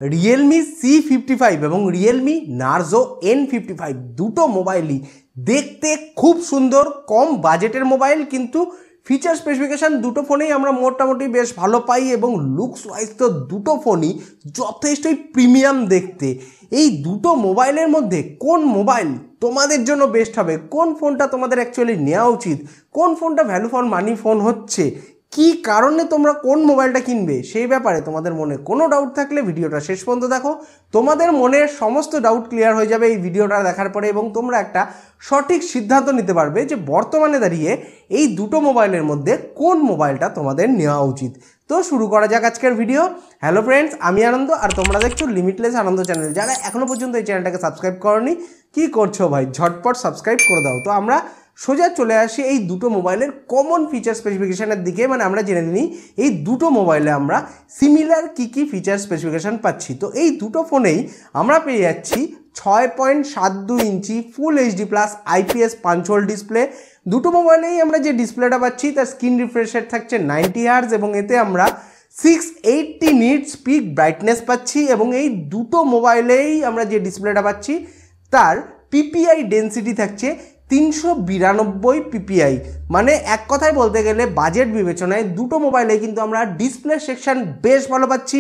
Realme C55 এবং Realme Narzo N55 দুটো মোবাইলই দেখতে খুব সুন্দর, কম বাজেটের মোবাইল, কিন্তু ফিচার স্পেসিফিকেশান দুটো ফোনেই আমরা মোটামুটি বেশ ভালো পাই এবং লুকস ওয়াইজ তো দুটো ফোনই যথেষ্টই প্রিমিয়াম দেখতে। এই দুটো মোবাইলের মধ্যে কোন মোবাইল তোমাদের জন্য বেস্ট হবে, কোন ফোনটা তোমাদের অ্যাকচুয়ালি নেওয়া উচিত, কোন ফোনটা ভ্যালু ফর মানি ফোন হচ্ছে, কি কারণে তোমরা কোন মোবাইলটা কিনবে, সেই ব্যাপারে তোমাদের মনে কোনো ডাউট থাকলে ভিডিওটা শেষ পর্যন্ত দেখো। তোমাদের মনের সমস্ত ডাউট ক্লিয়ার হয়ে যাবে এই ভিডিওটা দেখার পরে এবং তোমরা একটা সঠিক সিদ্ধান্ত নিতে পারবে যে বর্তমানে দাঁড়িয়ে এই দুটো মোবাইলের মধ্যে কোন মোবাইলটা তোমাদের নেওয়া উচিত। তো শুরু করা যাক আজকের ভিডিও। হ্যালো ফ্রেন্ডস, আমি আনন্দ আর তোমরা দেখছো লিমিটলেস আনন্দ চ্যানেল। যারা এখনও পর্যন্ত এই চ্যানেলটাকে সাবস্ক্রাইব করনি, কি করছো ভাই, ঝটপট সাবস্ক্রাইব করে দাও। তো আমরা সোজা চলে আসি এই দুটো মোবাইলের কমন ফিচার স্পেসিফিকেশানের দিকে। মানে আমরা জেনে নিই এই দুটো মোবাইলে আমরা সিমিলার কী ফিচার স্পেসিফিকেশান পাচ্ছি। তো এই দুটো ফোনেই আমরা পেয়ে যাচ্ছি 6.72 ইঞ্চি ফুল HD প্লাস IPS পাঞ্চহোল ডিসপ্লে। দুটো মোবাইলেই আমরা যে ডিসপ্লেটা পাচ্ছি তার স্ক্রিন রিফ্রেশ রেট থাকছে 90 হার্জ এবং এতে আমরা 680 নিটস পিক ব্রাইটনেস পাচ্ছি এবং এই দুটো মোবাইলেই আমরা যে ডিসপ্লেটা পাচ্ছি তার PPI ডেন্সিটি থাকছে 392 PPI। মানে এক কথায় বলতে গেলে বাজেট বিবেচনায় দুটো মোবাইলে কিন্তু আমরা ডিসপ্লে সেকশন বেশ ভালো পাচ্ছি।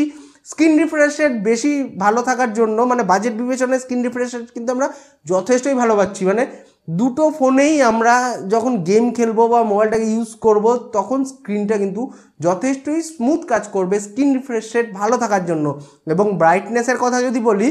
স্ক্রিন রিফ্রেশ রেট বেশি ভালো থাকার জন্য, মানে বাজেট বিবেচনায় স্ক্রিন রিফ্রেশ রেট কিন্তু আমরা যথেষ্টই ভালো পাচ্ছি। মানে দুটো ফোনেই আমরা যখন গেম খেলবো বা মোবাইলটাকে ইউজ করব তখন স্ক্রিনটা কিন্তু যথেষ্টই স্মুথ কাজ করবে স্ক্রিন রিফ্রেশ রেট ভালো থাকার জন্য। এবং ব্রাইটনেসের কথা যদি বলি,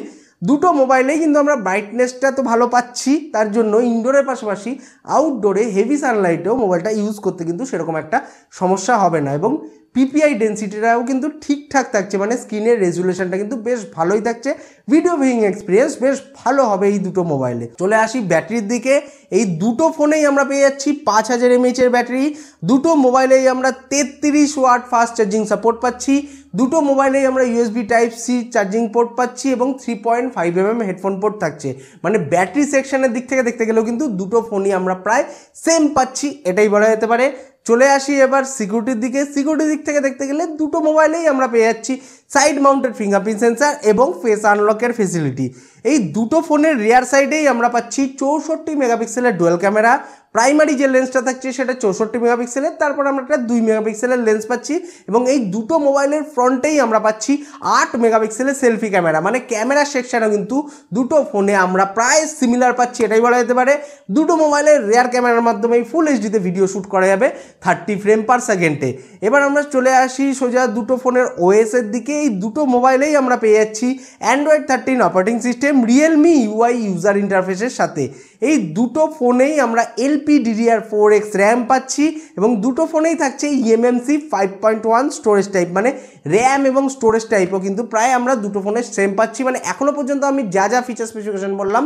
দুটো মোবাইলেই কিন্তু আমরা ব্রাইটনেসটা তো ভালো পাচ্ছি, তার জন্য ইনডোরের পাশাপাশি আউটডোরে হেভি সানলাইটেও মোবাইলটা ইউজ করতে কিন্তু সেরকম একটা সমস্যা হবে না। এবং PPI ডেন্সিটিটাও কিন্তু ঠিকঠাক থাকছে, মানে স্ক্রিনের রেজুলেশনটা কিন্তু বেশ ভালোই থাকছে। ভিডিও ভিউইং এক্সপিরিয়েন্স বেশ ভালো হবে এই দুটো মোবাইলে। চলে আসি ব্যাটারির দিকে। এই দুটো ফোনেই আমরা পেয়ে যাচ্ছি 5000 mAh এর ব্যাটারি। দুটো মোবাইলেই আমরা 33 ওয়াট ফাস্ট চার্জিং সাপোর্ট পাচ্ছি। দুটো মোবাইলেই আমরা USB Type-C চার্জিং পোর্ট পাচ্ছি এবং 3.5mm হেডফোন পোর্ট থাকছে। মানে ব্যাটারি সেকশনের দিক থেকে দেখতে গেলেও কিন্তু দুটো ফোনই আমরা প্রায় সেম পাচ্ছি, এটাই বলা যেতে পারে। চলে আসি এবার সিকিউরিটির দিকে। সিকিউরিটির দিক থেকে দেখতে গেলে দুটো মোবাইলেই আমরা পেয়ে যাচ্ছি সাইড মাউন্টেড ফিঙ্গারপ্রিন্ট সেন্সার এবং ফেস আনলকের ফেসিলিটি। এই দুটো ফোনের রিয়ার সাইডেই আমরা পাচ্ছি 64 মেগাপিক্সেলের ডুয়াল ক্যামেরা। প্রাইমারি যে লেন্সটা থাকছে সেটা 64 মেগাপিক্সেলের, তারপর আমরা একটা 2 মেগাপিক্সেলের লেন্স পাচ্ছি এবং এই দুটো মোবাইলের ফ্রন্টেই আমরা পাচ্ছি 8 মেগাপিক্সেলের সেলফি ক্যামেরা। মানে ক্যামেরা সেকশনও কিন্তু দুটো ফোনে আমরা প্রায় সিমিলার পাচ্ছি, এটাই বলা যেতে পারে। দুটো মোবাইলের রেয়ার ক্যামেরার মাধ্যমেই ফুল এইচডিতে ভিডিও শ্যুট করা যাবে 30 ফ্রেম পার সেকেন্ডে। এবার আমরা চলে আসি সোজা দুটো ফোনের OS এর দিকে। এই দুটো মোবাইলেই আমরা পেয়ে যাচ্ছি Android 13 operating system Realme UI user ইন্টারফেসের সাথে। এই দুটো ফোনেই আমরা LPDDR4X র্যাম পাচ্ছি এবং দুটো ফোনেই থাকছে eMMC 5.1 স্টোরেজ টাইপ। মানে র্যাম এবং স্টোরেজ টাইপও কিন্তু প্রায় আমরা দুটো ফোনে সেম পাচ্ছি। মানে এখনও পর্যন্ত আমি যা যা ফিচার স্পেসিফিকেশন বললাম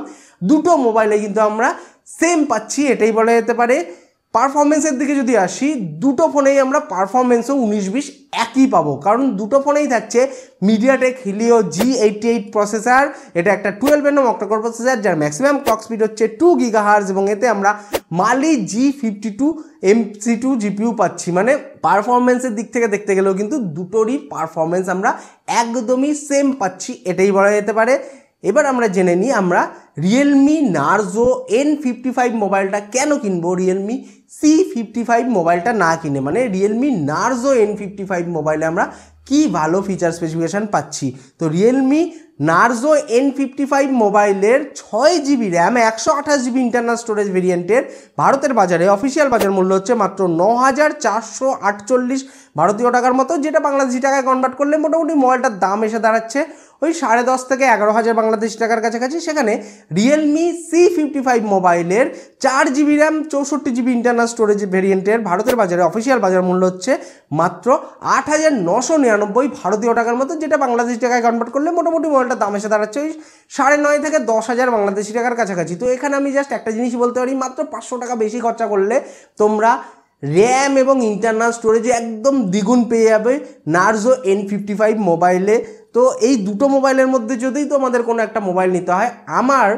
দুটো মোবাইলে কিন্তু আমরা সেম পাচ্ছি, এটাই বলা যেতে পারে। পারফরমেন্সের দিকে যদি আসি, দুটো ফোনেই আমরা পারফরমেন্সও 19-20 একই পাবো, কারণ দুটো ফোনেই থাকছে মিডিয়াটেক হিলিও G88 প্রসেসর। এটা একটা 12nm অক্টাকোর প্রসেসর যার ম্যাক্সিমাম ক্লক স্পিড হচ্ছে 2 GHz এবং এতে আমরা মালি G52 MC2 GPU পাচ্ছি। মানে পারফরমেন্সের দিক থেকে দেখতে গেলেও কিন্তু দুটোরই পারফরমেন্স আমরা একদমই সেম পাচ্ছি, এটাই বলা যেতে পারে। এবার আমরা জেনে নিই আমরা রিয়েলমি নার্জো N55 মোবাইলটা কেন কিনবো, রিয়েলমি C55 মোবাইলটা না কিনে। মানে রিয়েলমি নার্জো N55 মোবাইলে আমরা কি ভালো ফিচার স্পেসিফিকেশান পাচ্ছি। তো রিয়েলমি নার্জো N55 মোবাইলের 6GB RAM 128GB internal storage ভেরিয়েন্টের ভারতের বাজারে অফিসিয়াল বাজার মূল্য হচ্ছে মাত্র 9448 ভারতীয় টাকার মতো, যেটা বাংলাদেশি টাকায় কনভার্ট করলে মোটামুটি মোবাইলটার দাম এসে দাঁড়াচ্ছে ওই 10.5 থেকে 11,000 বাংলাদেশি টাকার কাছাকাছি। সেখানে রিয়েলমি C55 মোবাইলের 4GB RAM 64GB internal storage ভেরিয়েন্টের ভারতের বাজারে অফিসিয়াল বাজার মূল্য হচ্ছে মাত্র 8,999 ভারতীয় টাকার মতো, যেটা বাংলাদেশি টাকায় কনভার্ট করলে মোটামুটি মোবাইলটার দাম এসে দাঁড়াচ্ছে ওই 9.5 থেকে 10,000 বাংলাদেশি টাকার কাছাকাছি। তো এখানে আমি জাস্ট একটা জিনিস বলতে পারি, মাত্র 500 টাকা বেশি খরচা করলে তোমরা র্যাম এবং ইন্টারনাল স্টোরেজে একদম দ্বিগুণ পেয়ে যাবে নার্জো N55 মোবাইলে। তো এই দুটো মোবাইলের মধ্যে যদি তোমাদের কোনো একটা মোবাইল নিতে হয়, আমার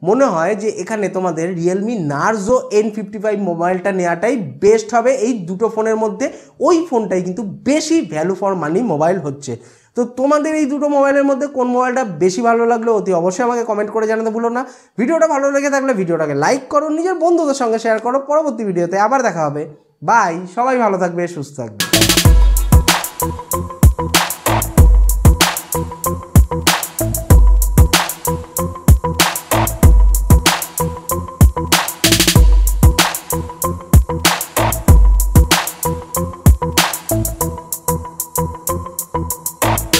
মনে হয় যে এখানে তোমাদের রিয়েলমি নার্জো N55 মোবাইলটা নেওয়াটাই বেস্ট হবে। এই দুটো ফোনের মধ্যে ওই ফোনটাই কিন্তু বেশি ভ্যালু ফর মানি মোবাইল হচ্ছে। তো তোমাদের এই দুটো মোবাইলের মধ্যে কোন মোবাইলটা বেশি ভালো লাগলো অতি অবশ্যই আমাকে কমেন্ট করে জানাতে ভুলো না। ভিডিওটা ভালো লেগে থাকলে ভিডিওটাকে লাইক করো, নিজের বন্ধুদের সঙ্গে শেয়ার করো। পরবর্তী ভিডিওতে আবার দেখা হবে। বাই, সবাই ভালো থাকবে, সুস্থ থাকবে।